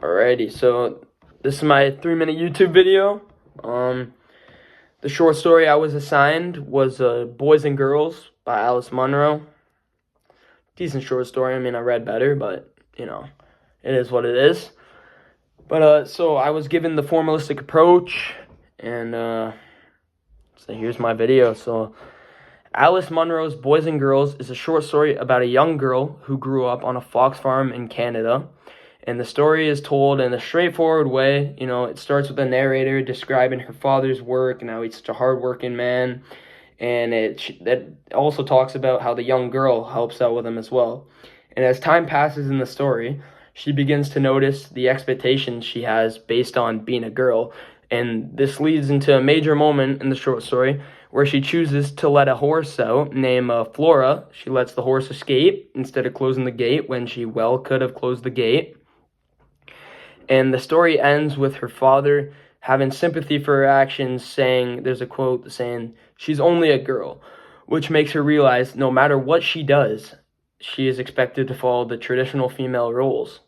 Alrighty, so this is my 3-minute YouTube video. The short story I was assigned was Boys and Girls by Alice Munro. Decent short story. I mean, I read better, but, it is what it is. But, so I was given the formalistic approach, and, so here's my video. So, Alice Munro's Boys and Girls is a short story about a young girl who grew up on a fox farm in Canada. And the story is told in a straightforward way. It starts with a narrator describing her father's work and how he's such a hardworking man. And it also talks about how the young girl helps out with him as well. And as time passes in the story, she begins to notice the expectations she has based on being a girl. And this leads into a major moment in the short story where she chooses to let a horse out named Flora. She lets the horse escape instead of closing the gate when she well could have closed the gate. And the story ends with her father having sympathy for her actions, there's a quote saying, "She's only a girl," which makes her realize no matter what she does, she is expected to follow the traditional female roles.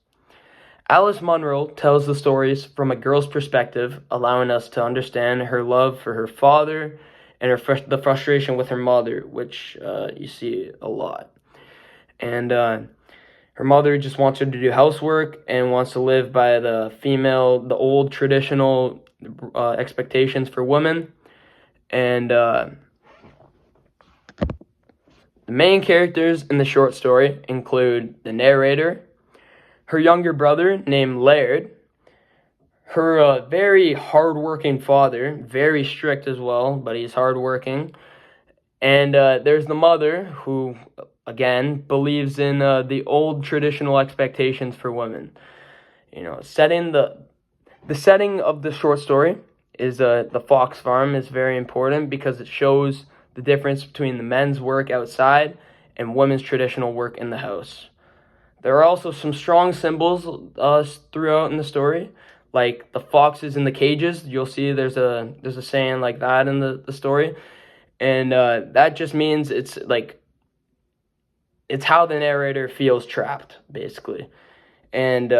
Alice Munro tells the stories from a girl's perspective, allowing us to understand her love for her father and the frustration with her mother, which you see a lot. And her mother just wants her to do housework and wants to live by the old traditional expectations for women. And the main characters in the short story include the narrator, her younger brother named Laird, her very hardworking father, very strict as well, but he's hardworking. And there's the mother who, again, believes in the old traditional expectations for women. The setting of the short story is the fox farm is very important because it shows the difference between the men's work outside and women's traditional work in the house. There are also some strong symbols throughout in the story, like the foxes in the cages. You'll see there's a saying like that in the story. And that just means it's how the narrator feels trapped, basically. And